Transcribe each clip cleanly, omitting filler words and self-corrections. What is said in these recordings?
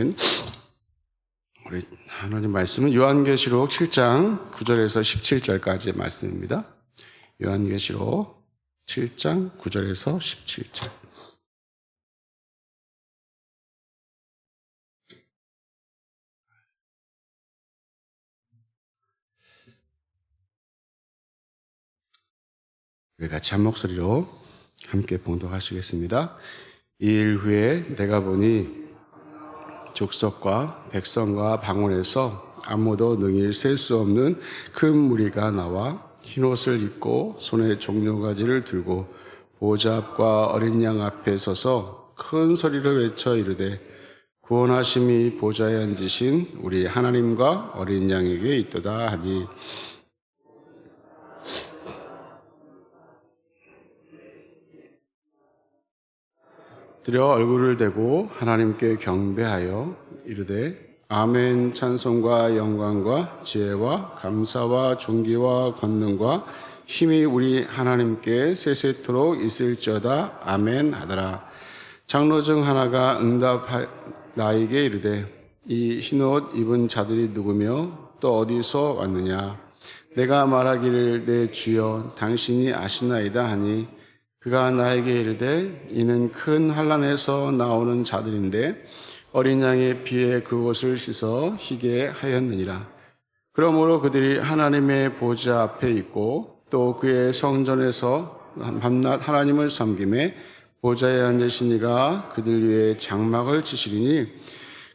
우리 하나님 말씀은 요한계시록 7장 9절에서 17절까지의 말씀입니다. 요한계시록 7장 9절에서 17절. 우리 같이 한 목소리로 함께 봉독하시겠습니다. 이 일 후에 내가 보니 족속과 백성과 방언에서 아무도 능히 셀 수 없는 큰 무리가 나와 흰옷을 입고 손에 종려가지를 들고 보좌 앞과 어린 양 앞에 서서 큰 소리로 외쳐 이르되 구원하심이 보좌에 앉으신 우리 하나님과 어린 양에게 있도다 하니 들여 얼굴을 대고 하나님께 경배하여 이르되 아멘. 찬송과 영광과 지혜와 감사와 존귀와 권능과 힘이 우리 하나님께 세세토록 있을지어다. 아멘 하더라. 장로 중 하나가 나에게 이르되 이 흰옷 입은 자들이 누구며 또 어디서 왔느냐. 내가 말하기를 내 주여 당신이 아시나이다 하니 그가 나에게 이르되 이는 큰 환난에서 나오는 자들인데 어린 양의 피에 그곳을 씻어 희게 하였느니라. 그러므로 그들이 하나님의 보좌 앞에 있고 또 그의 성전에서 밤낮 하나님을 섬김에 보좌에 앉으신 이가 그들 위에 장막을 치시리니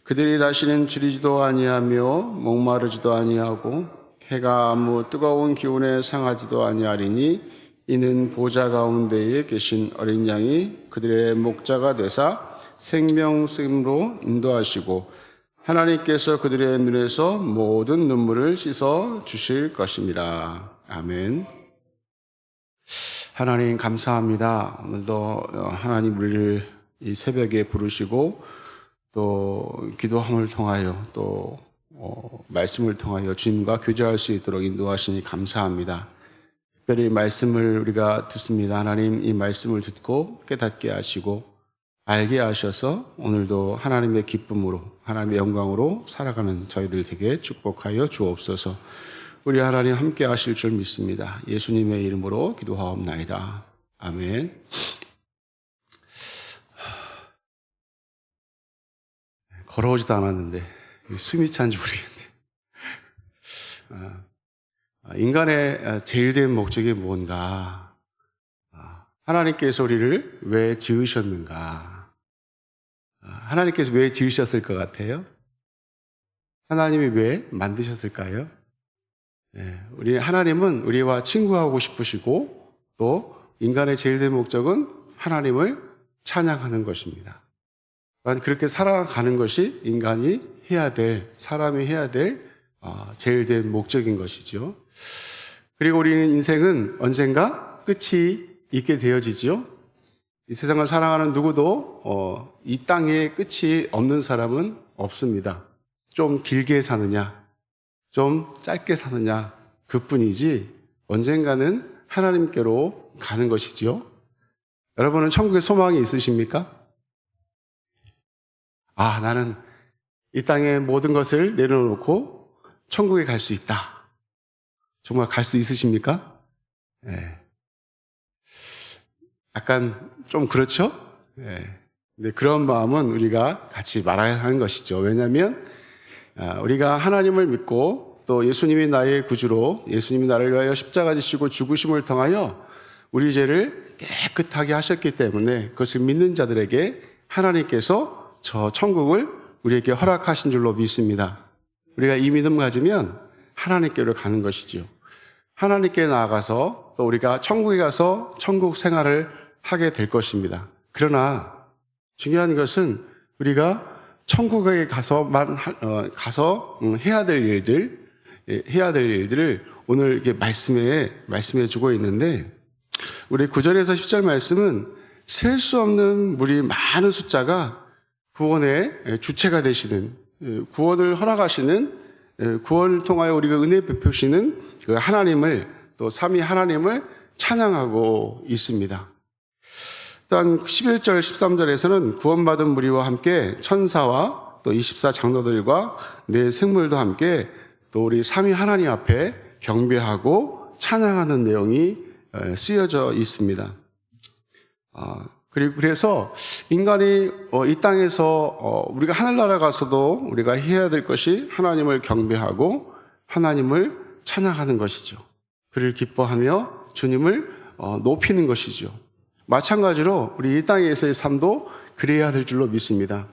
그들이 다시는 줄이지도 아니하며 목마르지도 아니하고 해가 아무 뜨거운 기운에 상하지도 아니하리니 이는 보좌 가운데에 계신 어린 양이 그들의 목자가 되사 생명샘으로 인도하시고 하나님께서 그들의 눈에서 모든 눈물을 씻어 주실 것입니다. 아멘. 하나님 감사합니다. 오늘도 하나님 우리를 이 새벽에 부르시고 또 기도함을 통하여 또 말씀을 통하여 주님과 교제할 수 있도록 인도하시니 감사합니다. 특별히 말씀을 우리가 듣습니다. 하나님 이 말씀을 듣고 깨닫게 하시고 알게 하셔서 오늘도 하나님의 기쁨으로 하나님의 영광으로 살아가는 저희들 되게 축복하여 주옵소서. 우리 하나님 함께 하실 줄 믿습니다. 예수님의 이름으로 기도하옵나이다. 아멘. 걸어오지도 않았는데 숨이 찬지 모르겠네. 인간의 제일된 목적이 뭔가? 하나님께서 우리를 왜 지으셨는가? 하나님께서 왜 지으셨을 것 같아요? 하나님이 왜 만드셨을까요? 우리 하나님은 우리와 친구하고 싶으시고 또 인간의 제일된 목적은 하나님을 찬양하는 것입니다. 그렇게 살아가는 것이 인간이 해야 될, 사람이 해야 될 제일된 목적인 것이죠. 그리고 우리는 인생은 언젠가 끝이 있게 되어지죠. 이 세상을 살아가는 누구도 이 땅에 끝이 없는 사람은 없습니다. 좀 길게 사느냐, 좀 짧게 사느냐 그뿐이지 언젠가는 하나님께로 가는 것이지요. 여러분은 천국에 소망이 있으십니까? 나는 이 땅의 모든 것을 내려놓고 천국에 갈 수 있다. 정말 갈 수 있으십니까? 네. 약간 좀 그렇죠? 네. 근데 그런 마음은 우리가 같이 말아야 하는 것이죠. 왜냐하면 우리가 하나님을 믿고 또 예수님이 나의 구주로 예수님이 나를 위하여 십자가 지시고 죽으심을 통하여 우리 죄를 깨끗하게 하셨기 때문에 그것을 믿는 자들에게 하나님께서 저 천국을 우리에게 허락하신 줄로 믿습니다. 우리가 이 믿음 가지면 하나님께로 가는 것이죠. 하나님께 나아가서 또 우리가 천국에 가서 천국 생활을 하게 될 것입니다. 그러나 중요한 것은 우리가 천국에 가서만 해야 될 일들을 오늘 이렇게 말씀해 주고 있는데 우리 9절에서 10절 말씀은 셀 수 없는 무리 많은 숫자가 구원의 주체가 되시는 구원을 허락하시는 구원을 통하여 우리가 은혜 베푸시는 그 하나님을 또 삼위 하나님을 찬양하고 있습니다. 일단 11절 13절에서는 구원받은 무리와 함께 천사와 또 24 장로들과 내 생물도 함께 또 우리 삼위 하나님 앞에 경배하고 찬양하는 내용이 쓰여져 있습니다. 그래서 인간이 이 땅에서 우리가 하늘나라 가서도 우리가 해야 될 것이 하나님을 경배하고 하나님을 찬양하는 것이죠. 그를 기뻐하며 주님을 높이는 것이죠. 마찬가지로 우리 이 땅에서의 삶도 그래야 될 줄로 믿습니다.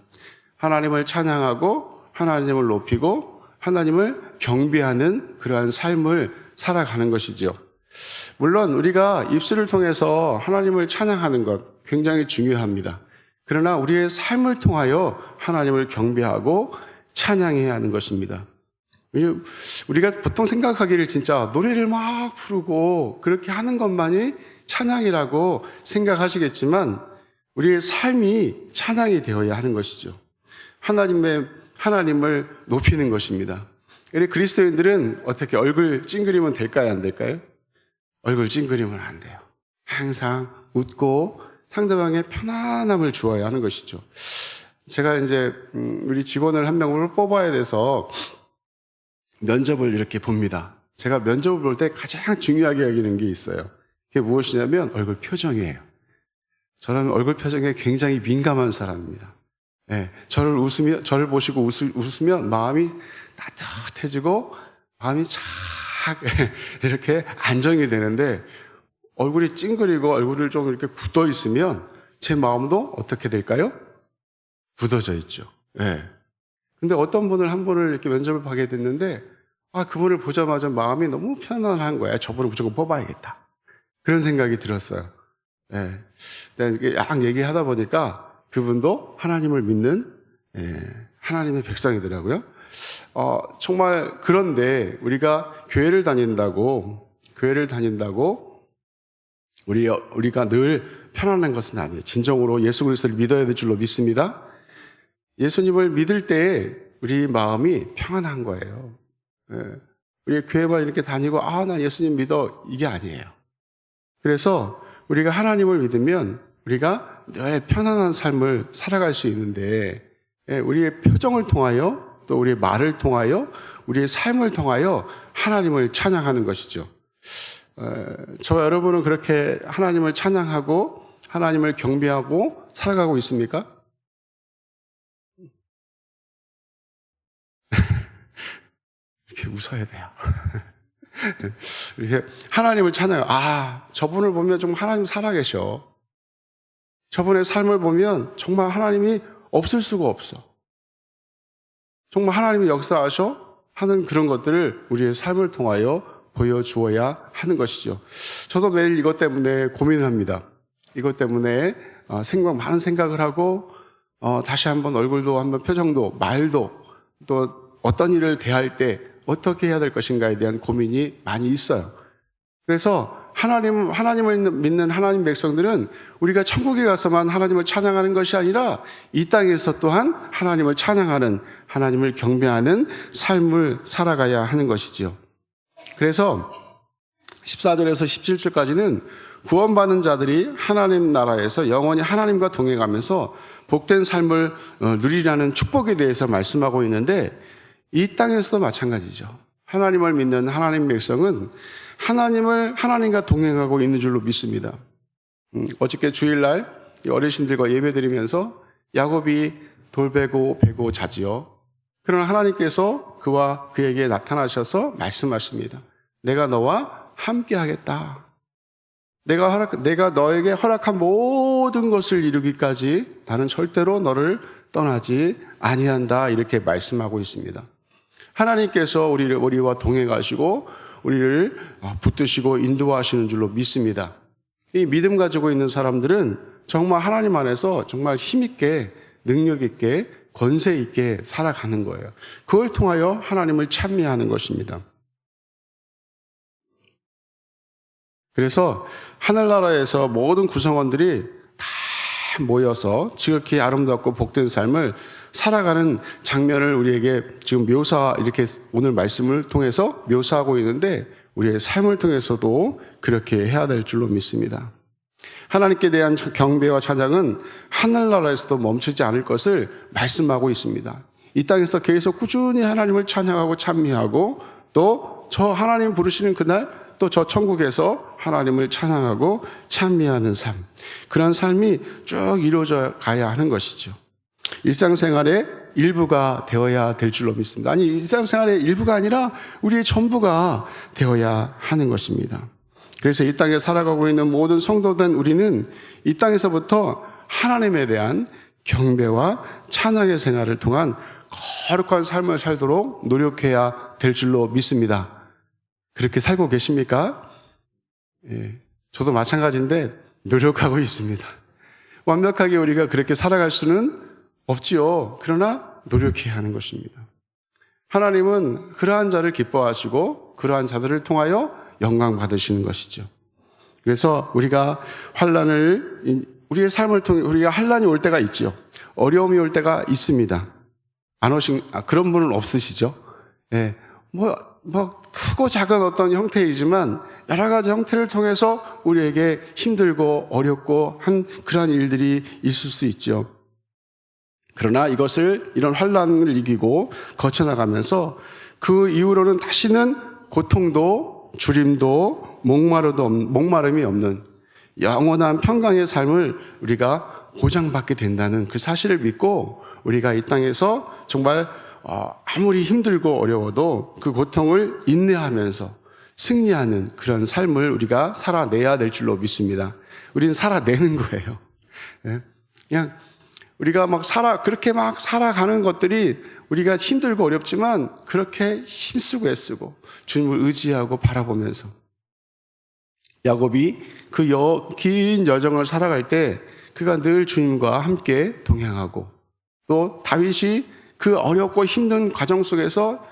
하나님을 찬양하고 하나님을 높이고 하나님을 경배하는 그러한 삶을 살아가는 것이죠. 물론 우리가 입술을 통해서 하나님을 찬양하는 것 굉장히 중요합니다. 그러나 우리의 삶을 통하여 하나님을 경배하고 찬양해야 하는 것입니다. 우리가 보통 생각하기를 진짜 노래를 막 부르고 그렇게 하는 것만이 찬양이라고 생각하시겠지만 우리의 삶이 찬양이 되어야 하는 것이죠. 하나님을 높이는 것입니다. 그리스도인들은 어떻게 얼굴 찡그리면 될까요? 안 될까요? 얼굴 찡그리면 안 돼요. 항상 웃고 상대방의 편안함을 주어야 하는 것이죠. 제가 이제 우리 직원을 한 명을 뽑아야 돼서 면접을 이렇게 봅니다. 제가 면접을 볼 때 가장 중요하게 여기는 게 있어요. 그게 무엇이냐면 얼굴 표정이에요. 저는 얼굴 표정에 굉장히 민감한 사람입니다. 네, 저를 보시고 웃으면 마음이 따뜻해지고 마음이 착 이렇게 안정이 되는데 얼굴이 찡그리고 얼굴을 좀 이렇게 굳어 있으면 제 마음도 어떻게 될까요? 굳어져 있죠. 네. 근데 어떤 분을 한 분을 이렇게 면접을 보게 됐는데 그분을 보자마자 마음이 너무 편안한 거야. 저분을 무조건 뽑아야겠다. 그런 생각이 들었어요. 네. 이렇게 약 얘기하다 보니까 그분도 하나님을 믿는 하나님의 백성이더라고요. 정말 그런데 우리가 교회를 다닌다고 우리가 늘 편안한 것은 아니에요. 진정으로 예수 그리스도를 믿어야 될 줄로 믿습니다. 예수님을 믿을 때 우리 마음이 평안한 거예요. 우리 교회만 이렇게 다니고 나 예수님 믿어 이게 아니에요. 그래서 우리가 하나님을 믿으면 우리가 늘 편안한 삶을 살아갈 수 있는데 우리의 표정을 통하여 또 우리의 말을 통하여 우리의 삶을 통하여 하나님을 찬양하는 것이죠. 저와 여러분은 그렇게 하나님을 찬양하고 하나님을 경배하고 살아가고 있습니까? 이렇게 웃어야 돼요. 이렇게 하나님을 찬양해요. 저분을 보면 좀 하나님 살아계셔. 저분의 삶을 보면 정말 하나님이 없을 수가 없어. 정말 하나님이 역사하셔 하는 그런 것들을 우리의 삶을 통하여 보여주어야 하는 것이죠. 저도 매일 이것 때문에 고민합니다. 이것 때문에 많은 생각을 하고 다시 한번 얼굴도 한번 표정도 말도 또 어떤 일을 대할 때 어떻게 해야 될 것인가에 대한 고민이 많이 있어요. 그래서 하나님을 믿는 하나님 백성들은 우리가 천국에 가서만 하나님을 찬양하는 것이 아니라 이 땅에서 또한 하나님을 찬양하는, 하나님을 경배하는 삶을 살아가야 하는 것이지요. 그래서 14절에서 17절까지는 구원받는 자들이 하나님 나라에서 영원히 하나님과 동행하면서 복된 삶을 누리라는 축복에 대해서 말씀하고 있는데 이 땅에서도 마찬가지죠. 하나님을 믿는 하나님 백성은 하나님과 동행하고 있는 줄로 믿습니다. 어저께 주일날 어르신들과 예배드리면서 야곱이 돌베고 베고 자지요. 그러나 하나님께서 그와 그에게 나타나셔서 말씀하십니다. 내가 너와 함께 하겠다. 내가 너에게 허락한 모든 것을 이루기까지 나는 절대로 너를 떠나지 아니한다. 이렇게 말씀하고 있습니다. 하나님께서 우리와 동행하시고 우리를 붙드시고 인도하시는 줄로 믿습니다. 이 믿음 가지고 있는 사람들은 정말 하나님 안에서 정말 힘있게 능력있게 권세있게 살아가는 거예요. 그걸 통하여 하나님을 찬미하는 것입니다. 그래서 하늘나라에서 모든 구성원들이 다 모여서 지극히 아름답고 복된 삶을 살아가는 장면을 우리에게 지금 이렇게 오늘 말씀을 통해서 묘사하고 있는데 우리의 삶을 통해서도 그렇게 해야 될 줄로 믿습니다. 하나님께 대한 경배와 찬양은 하늘나라에서도 멈추지 않을 것을 말씀하고 있습니다. 이 땅에서 계속 꾸준히 하나님을 찬양하고 찬미하고 또 저 하나님 부르시는 그날 또 저 천국에서 하나님을 찬양하고 찬미하는 삶, 그런 삶이 쭉 이루어져 가야 하는 것이죠. 일상생활의 일부가 되어야 될 줄로 믿습니다. 아니, 일상생활의 일부가 아니라 우리의 전부가 되어야 하는 것입니다. 그래서 이 땅에 살아가고 있는 모든 성도된 우리는 이 땅에서부터 하나님에 대한 경배와 찬양의 생활을 통한 거룩한 삶을 살도록 노력해야 될 줄로 믿습니다. 그렇게 살고 계십니까? 예, 저도 마찬가지인데 노력하고 있습니다. 완벽하게 우리가 그렇게 살아갈 수는 없지요. 그러나 노력해야 하는 것입니다. 하나님은 그러한 자를 기뻐하시고 그러한 자들을 통하여 영광 받으시는 것이죠. 그래서 우리가 우리의 삶을 통해 우리가 환난이 올 때가 있지요. 어려움이 올 때가 있습니다. 그런 분은 없으시죠? 예, 크고 작은 어떤 형태이지만 여러 가지 형태를 통해서 우리에게 힘들고 어렵고 한 그러한 일들이 있을 수 있죠. 그러나 이런 환난을 이기고 거쳐나가면서 그 이후로는 다시는 고통도 주림도 목마름이 없는 영원한 평강의 삶을 우리가 보장받게 된다는 그 사실을 믿고 우리가 이 땅에서 정말 아무리 힘들고 어려워도 그 고통을 인내하면서 승리하는 그런 삶을 우리가 살아내야 될 줄로 믿습니다. 우리는 살아내는 거예요. 그냥 우리가 그렇게 살아가는 것들이 우리가 힘들고 어렵지만 그렇게 힘쓰고 애쓰고 주님을 의지하고 바라보면서 야곱이 그 긴 여정을 살아갈 때 그가 늘 주님과 함께 동행하고 또 다윗이 그 어렵고 힘든 과정 속에서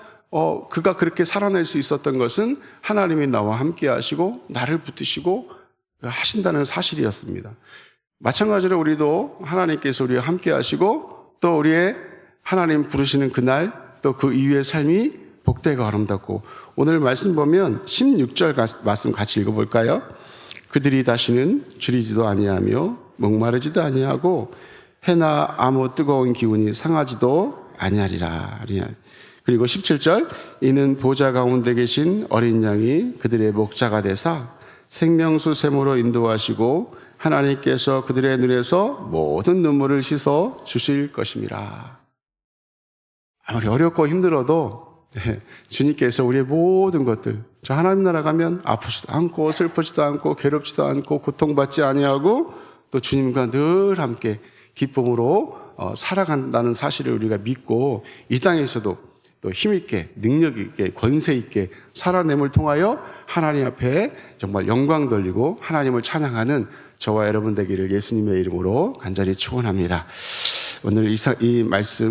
그가 그렇게 살아낼 수 있었던 것은 하나님이 나와 함께 하시고 나를 붙드시고 하신다는 사실이었습니다. 마찬가지로 우리도 하나님께서 우리와 함께 하시고 또 우리의 하나님 부르시는 그날 또 그 이후의 삶이 복되고 아름답고 오늘 말씀 보면 16절 말씀 같이 읽어볼까요? 그들이 다시는 줄이지도 아니하며 목마르지도 아니하고 해나 아무 뜨거운 기운이 상하지도 아니하리라. 그리고 17절 이는 보좌 가운데 계신 어린 양이 그들의 목자가 되사 생명수 샘으로 인도하시고 하나님께서 그들의 눈에서 모든 눈물을 씻어 주실 것임이라. 아무리 어렵고 힘들어도 주님께서 우리의 모든 것들, 저 하나님 나라 가면 아프지도 않고 슬프지도 않고 괴롭지도 않고 고통받지 아니하고 또 주님과 늘 함께 기쁨으로 살아간다는 사실을 우리가 믿고 이 땅에서도 또 힘있게 능력있게 권세있게 살아냄을 통하여 하나님 앞에 정말 영광 돌리고 하나님을 찬양하는 저와 여러분 되기를 예수님의 이름으로 간절히 축원합니다. 오늘 이 말씀